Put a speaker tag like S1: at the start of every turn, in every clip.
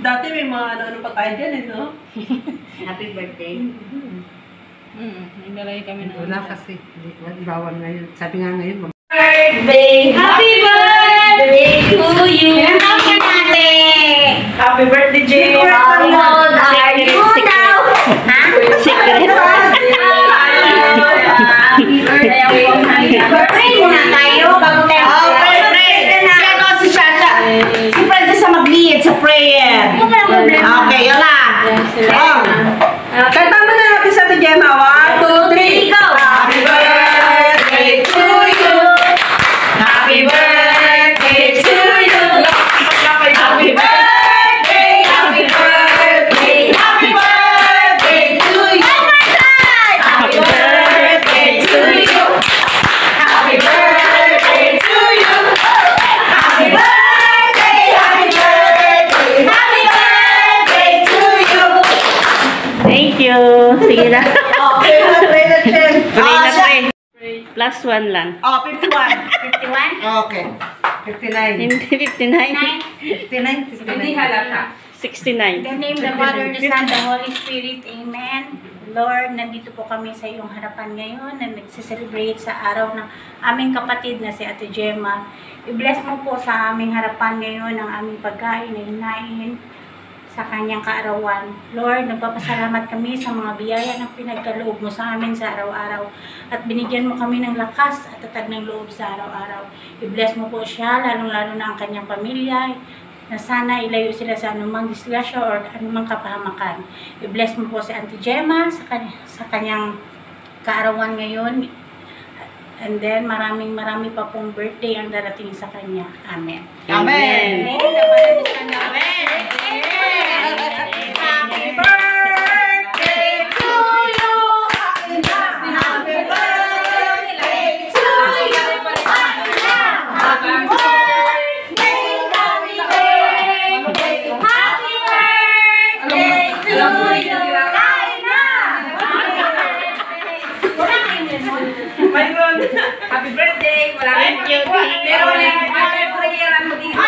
S1: Dati may mga ano-ano pa tayo dyan eh, no?
S2: Happy birthday.
S3: Naglalagay kami ng...
S4: Wala kasi. Bawal ngayon. Sabi nga ngayon,
S2: Birthday! Happy birthday to you!
S1: Happy birthday, Jay!
S2: How old are you now? Ha? Secret? Pray muna tayo bago tayo.
S1: Pray! Si ano, si Shasha. Si Francis sa mag-lead sa prayer. Okay, yun lang. Kanta mo na natin sa Gemma. 1, 2, 3, go! Happy birthday to you! Happy birthday to you! Happy birthday! Happy birthday! Happy birthday to you! Happy birthday to you! Happy birthday to you! Happy birthday! Happy birthday! Happy birthday to you!
S2: Thank you. Sige na.
S1: Okay, pray na, Chen.
S2: Pray na pray. Plus 1 lang.
S1: Oh, 51.
S2: 51?
S1: Okay. 59.
S2: Hindi 59.
S1: 59.
S3: Hindi halata.
S2: 69.
S5: In the name of the Father, the Son, the Holy Spirit. Amen. Lord, nandito po kami sa iyong harapan ngayon na nagsiselebrate sa araw ng aming kapatid na si Ate Gemma. I-bless mo po sa aming harapan ngayon ang aming pagkain na hinain sa kanyang kaarawan. Lord, nagpapasalamat kami sa mga biyaya ng pinagkaloob mo sa amin sa araw-araw at binigyan mo kami ng lakas at tatag ng loob sa araw-araw. I-bless mo po siya, lalong-lalo na ang kanyang pamilya, na sana ilayo sila sa anumang disgrasya or anumang kapahamakan. I-bless mo po si Auntie Gemma sa kanyang kaarawan ngayon. And then, marami pa pong birthday ang darating sa kanya. Amen.
S1: Amen.
S5: Amen.
S1: Happy birthday to you. Happy birthday to you. Happy birthday. Happy birthday. Happy birthday to you. Kain na.
S3: Mayroon. Happy birthday. Wala rin. Pero may prayeran mo dito.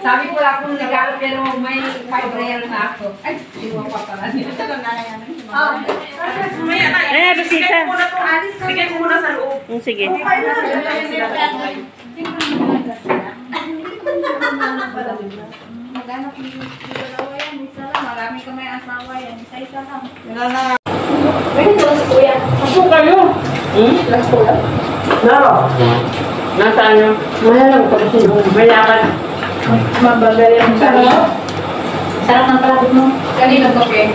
S3: Sabi ko lang kung nagkakaroon pero may prayer na ako. Ay, iwan pa pala niya.
S2: Ay, bisita.
S3: Bigay ko muna sa loob.
S2: Sige.
S5: Maghanap ng dalawa yan, isa lang. Marami ka may asawa yan, isa-isa lang.
S1: Pasok kayo. Naro.
S2: Nasaan yung?
S1: Mahalang pa kasi mayakan. Mabagal yung sarap.
S5: Sarap ng palabot mo.
S3: Kanina kape.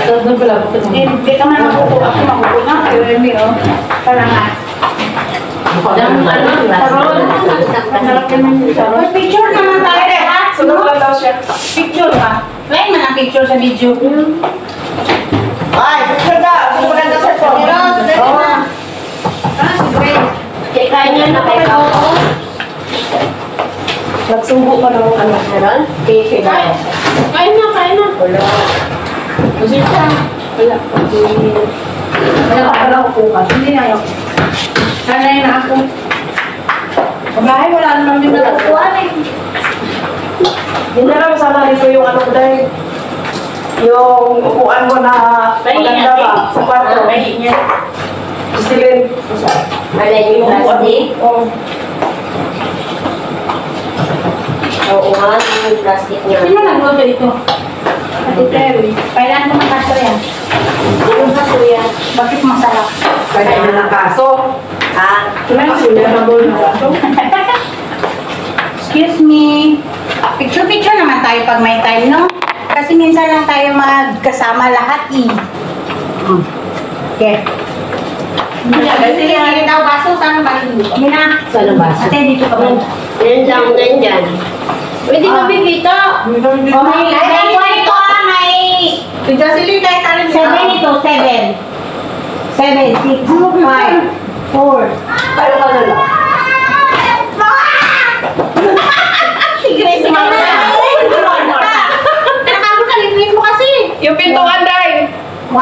S1: Sarap ng palabot mo.
S5: Hindi ka man makukuha. Ako makukuha na kayo, Remy, oh. Palangat. Picture naman tayo, ha?
S1: Sunod lang daw siya.
S5: Picture ka. Like man ang picture sa video.
S1: Ay, picture daw. Gusto ko lang daw sa phone.
S5: Kaya niya na kayo.
S1: Nagsubo pa ng anak niya ron? Kaya na.
S5: Kain na.
S1: Wala. Kasi siya. Wala. Wala ka pala upukas. Hindi na yun. Sanay na ako. Pagbahay, wala naman din natutuan eh. Hindi na lang masama dito yung ano ko dahil yung upuan ko na maganda ba sa kwarto. Silin.
S2: Malay yung plastic?
S1: Oo.
S2: Oo nga, yung plastic niya.
S5: Sino nagluto ito? Ate Terry. Kailan mo ng kaso yan?
S2: Yung kaso yan.
S5: Bakit masarap?
S1: Kaya na ng kaso. Kasi na nabol na kaso.
S5: Excuse me. Picture-picture naman tayo pag may time, no? Kasi minsan lang tayo magkasama lahat, eh. Okay. Sige, hindi daw baso. Sana baso dito. Hindi na.
S1: Saan ang baso?
S5: Ate, dito ka ba?
S2: Yan lang, nandyan. Pwede kami dito.
S5: Oh, may ito may...
S3: Tignan si Lita, tarin
S5: 7 ito, 7. 7, 6, 5, 4.
S1: Paano ka na lang?
S5: Si Grace, mama. Nakakalimutin mo kasi.
S3: Yung pintuan, Day.
S5: 1.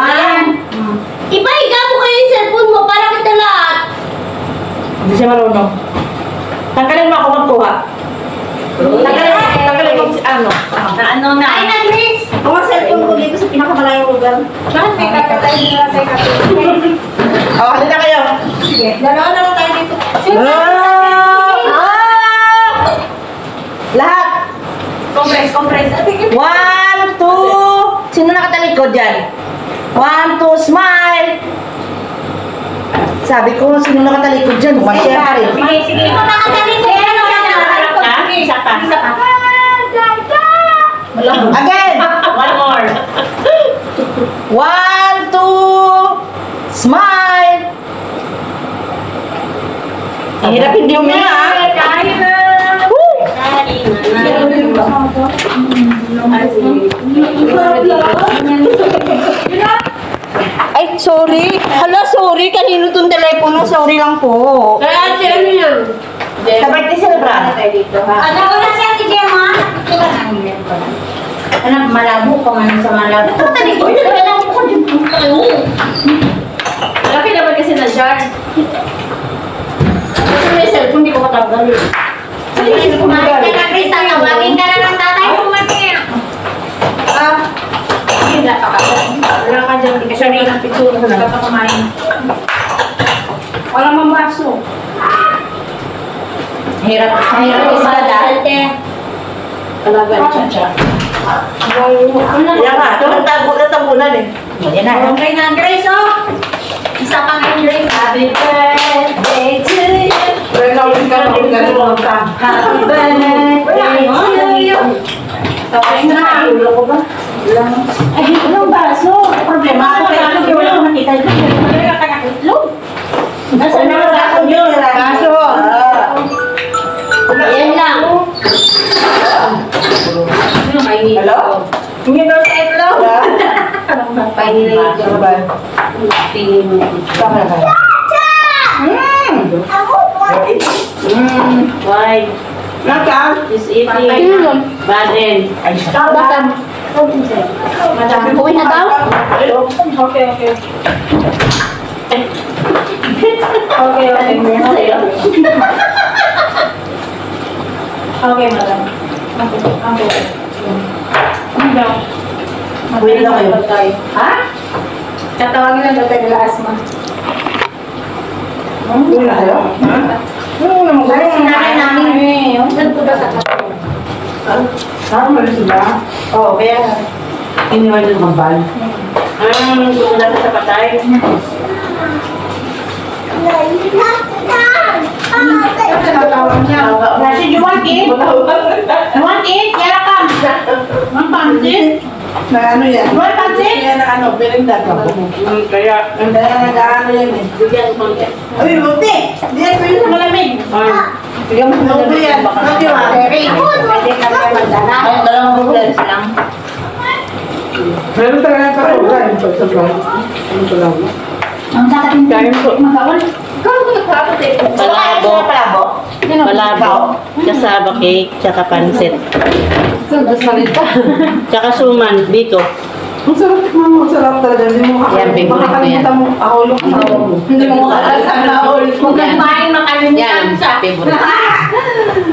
S2: Ipahiga mo kayo yung cellphone mo para kita lahat.
S1: Hindi siya marunong. Tanggalin mo ako magkuha. Tanggalin mo ano.
S5: Ano na? Ay, na, Grace.
S1: Ang cellphone ko dito sa pinakamalayong lugar.
S5: Bakit may kakatay nila sa kakatay?
S1: Oh, halina kayo.
S5: Sige, dalawa na lang tayo dito.
S1: Lahat.
S5: Compress. Ate,
S1: 1, 2. Sino nakatalikod dyan? 1, 2, smile. Sabi ko, sino nakatalikod dyan? Masyari.
S5: Sige. Ito nakatali ko. Ano ka? Isa pa.
S1: Again.
S5: One more.
S1: 1, 2, smile. Ang hirap hindi umiyak, ha?
S5: Kaya na.
S1: Ay, sorry. Hala, sorry. Kanino tong telepono? Sorry lang po.
S2: Kaya si ano yan?
S1: Sa birthday celebrant.
S5: Ano ko na siya, Ate Gemma? Ito ka na. Anak, malabo ka man sa malabo. Ito, tali ko. Ito, malabo ko dito.
S3: Malaki naman kasi na jar.
S5: Ito may cellphone, di ko matanggal. Sige, kumain ka na, Chris. Tawagin ka na ng tatay mo, Mati.
S3: Hindi na wala ka dyan. Hindi ka siya rin ang pintura. Wala ka kumain. Wala mang baso.
S1: Hirap isa dahil.
S3: Talaga siya.
S1: Yan nga, ito ang tabunan eh. Yan na.
S5: Okay na, Grace, oh. Isa pa nga, Grace. Happy birthday to you.
S1: Happy birthday
S5: to you.
S3: Tapos na.
S1: Ulo ko ba?
S5: Ay, itlog baso. Problema ako sa itlog. Wala ko makita itlog. Wala ka itlog.
S1: Nasaan na ang baso nyo? Baso.
S2: Yan lang.
S1: Hello?
S3: Hindi daw sa itlog.
S1: Pahingi na yung ba?
S3: Tingin mo.
S1: Tama na kayo.
S3: Why?
S1: Nakam?
S3: Is eating. Baden.
S1: Ay, siya.
S5: Madam.
S2: Uwi na daw?
S3: Okay. Okay, madam. Okay. Ano daw?
S1: Wait lang kayo.
S3: Ha? Tatawagin lang daw tayo nila Asma.
S1: Uwi na kayo? Ano naman kayo?
S5: Sinabi namin.
S3: Saan ko ba sa kato?
S1: Tama na sila? Oo, kaya iniwan yung mabal.
S3: Doon na sa patay.
S1: Tatawag niya.
S5: Rashid, you want it? You want it? Yara ka. Want pansit?
S1: Na ano yan?
S5: You want pansit?
S1: Yan na ano, pirinda ka.
S3: Kaya,
S1: Kaya nag-ano yan eh.
S3: bigyan ko konti.
S1: Uy, buti! Hindi yan pwede sa malamig. Bigyan mo sa malamig yan. Hindi ba?
S5: Very good. Pwede ka na magdala.
S2: Ay, dalawang rubles lang.
S1: Meron talaga ka program pag sa vlog. Ano ko lang?
S5: Ang sakit ng magkawal.
S3: Ikaw ko nagkakot eh.
S2: Palabo.
S1: Palabo?
S2: Malabo. Kasaba cake, tsaka pansit.
S1: Saan salita?
S2: Tsaka suman, dito.
S1: Ang sarap mo, sarap talaga. Hindi mo
S2: Yan, favorite ko yan.
S1: makakalimutan mo ako yung asawa mo. Hindi mo makakalimutan na ako yung
S5: Kung kumain, makalimutan
S2: Yan,
S5: siya.
S2: favorite.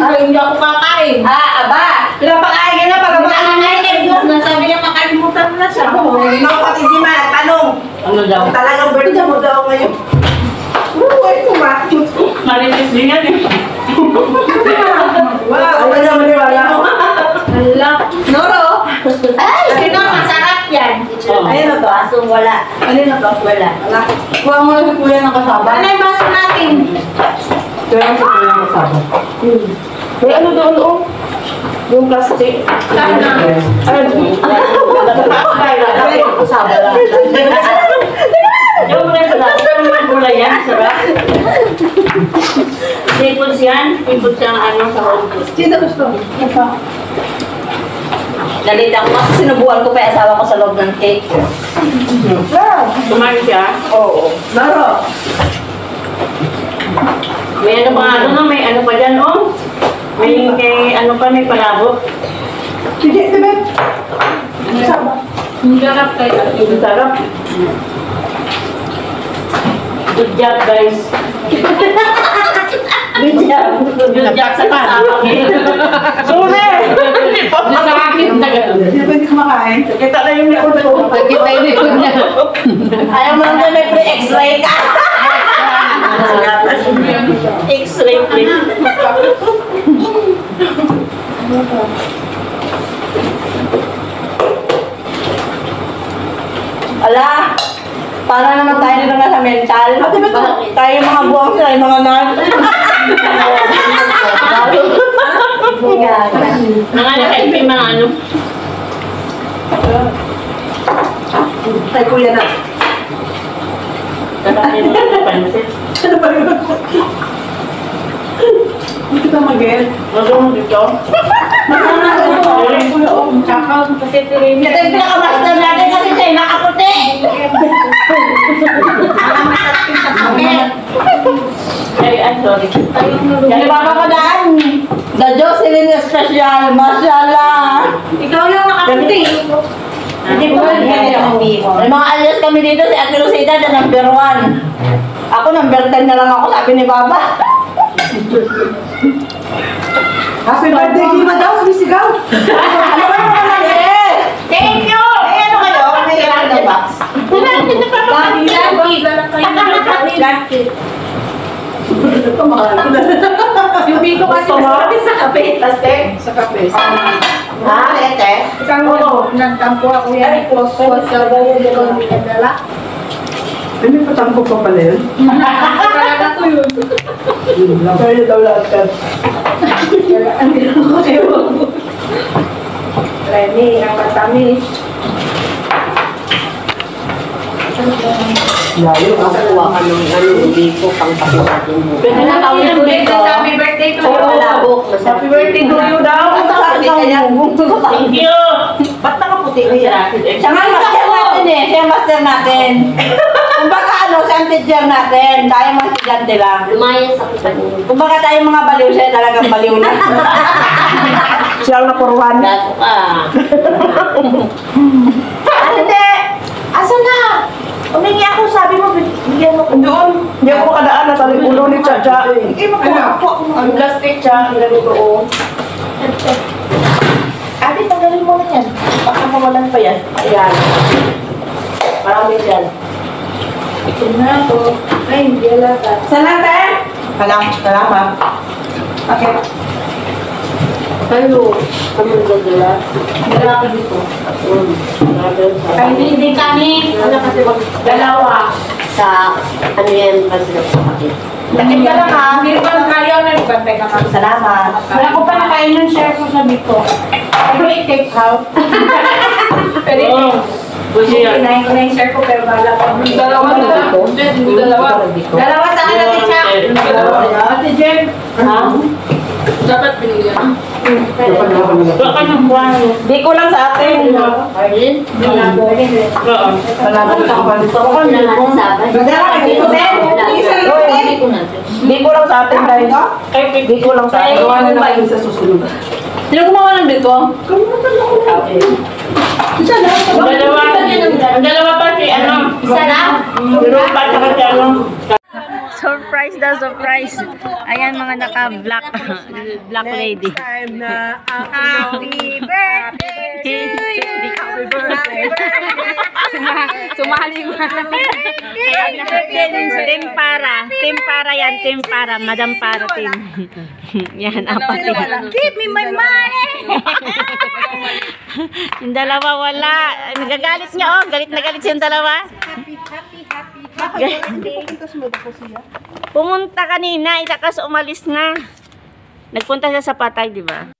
S5: Ay, hindi ako kakain.
S1: Aba! Pinapakain ka na para
S5: Wala na nga yung nervyos na sabi niya makalimutan mo na siya.
S1: Ikaw pati di man, tanong.
S2: Ano daw?
S1: Talagang birthday mo daw ngayon. Ay, kumakit.
S3: Marites din yan eh.
S1: Wow, ano naman niwala mo?
S3: Hala.
S1: Noro!
S5: Ay, sino masarap yan?
S1: Ayun na to.
S5: Basong wala.
S1: Ano na to? Wala. Kuha mo na si kuya ng kasama.
S5: Ano yung baso natin?
S1: Kuha mo si kuya ng kasama. May ano doon doon? Yung plastic.
S5: Saan na?
S1: Ano? Kasama lang.
S2: Yung mga pala, yung gulay yan, sarap. Pimples yan, pimples yan ano sa home.
S1: Sino gusto? Ito.
S2: Dalita ko kasi sinubukan ko pa yung asawa ko sa loob ng cake. Kumain siya? Oo.
S1: Laro.
S2: May ano pa ano na, may ano pa dyan, oh. May kay ano pa, may palabok.
S1: Sige, diba? Sama.
S3: Ang sarap kayo.
S2: Ang sarap. Good job, guys. Good job. Good job sa kasama ko. Sumer!
S3: Yung sa akin,
S1: Sino pwede kumakain?
S2: Kita na yung likod ko.
S3: Nakita yung likod niya.
S2: Ayaw mo naman may pre-x-ray ka. X-ray, please. Ala, para naman tayo dito na sa mental. Tayo yung mga buwang sila, yung mga nerd. Nangalakay pa yung mga ano.
S1: Ay, kuya na.
S2: Kakain mo yung pansit.
S1: Ano ba yun? Hindi ka mag-el.
S2: Magawin dito.
S3: Kasi tirin
S2: Ito yung pinaka-master natin kasi siya yung nakaputi. Ay, sorry. Yan yung makapadaan. The Jocelyn Special. Mashallah.
S3: Ikaw yung nakaputi.
S2: Hindi po. May mga alias kami dito. Si Ate Rosita na number 1. Ako number 10 na lang ako. Sabi ni Baba.
S1: Happy birthday, Gima daw, sumisigaw.
S2: Ano ba naman natin? Thank you! Eh, ano kayo? May ilan na box?
S3: Yung biko kasi masarap sa kape.
S2: Plastic?
S1: Sa kape.
S2: Ha? Ete?
S3: Isang nagtampo ako yan. Kos-kos sa bayan ko nagdala.
S1: Ay, may patampo pa pala yun.
S3: Talaga ko yun.
S1: Kaya daw lahat ka.
S3: Remy, ang matamis.
S1: Layo,
S2: Makakuha ka ng ano, hindi ko pang pakisatin mo. Pwede na tawag ko dito.
S3: Happy birthday to
S2: Oo,
S3: you.
S2: malabok. Happy birthday to you daw. Thank you. Ba't nakaputi ko yan? Siya nga yung master natin eh. Siya yung master natin. Kung baka ano, siya ang teacher natin. Tayo mga estudyante lang.
S5: Lumayan sa kita.
S2: Kung baka tayo mga baliw, siya talagang baliw na.
S1: siya ang napuruan.
S5: Gato ka.
S2: Hindi! Asan na? Umingi ako, sabi mo, bigyan mo ko.
S1: Doon, hindi ako makadaan, nasa ulo ni Chacha. Hindi, makuha ako. Ang plastic, Cha, ang ganito, oh.
S2: Ate, tanggalin mo na yan. Baka mawalan pa yan. Ayan. Marami dyan.
S3: Ito na ako. Ay, hindi alata.
S2: Saan natin? Salamat. Okay.
S3: Hello. Kami nagdala.
S2: Dala ka dito.
S3: Ay, hindi kami. Ano kasi dalawa.
S5: Sa ano yan, masarap sa kapit.
S2: Takip ka lang ha.
S3: Hindi pa kayo na nagbantay ka kami.
S2: Salamat.
S3: Wala ko pa nakain ng share ko sa bito. Pero i-take out. Pero kinain ko na yung share ko pero bala ko. Dalawa na. Dalawa sa akin natin siya. Ate Jen.
S2: Ha?
S3: Dapat binigyan.
S2: Baka ng buwan. Di ko lang sa atin.
S5: Arlene?
S2: Oo.
S1: Salamat sa kapal.
S5: Ako na nga sabi.
S2: Dala ka dito, Ben.
S5: Hindi ko na.
S2: Di ko lang sa atin guys. Di ko lang sa atin.
S1: Gawa na lang kayo sa susunod.
S2: Sino gumawa ng bito? Ang dalawa pa si ano?
S5: Isa lang?
S2: Pero pa sa kasi ano?
S5: Surprise daw, surprise. Ayan mga naka-black black lady.
S1: Time na
S5: Happy birthday to you. Happy birthday. Sumali mo. Happy birthday Team Para. Team Para yan, Team Para. Madam Para team. Yan, apat yun. Give me my money. Yung dalawa wala. Nagagalit niya oh. Galit na galit yung dalawa. Pumunta kanina, itakas umalis na. Nagpunta siya sa patay, di ba?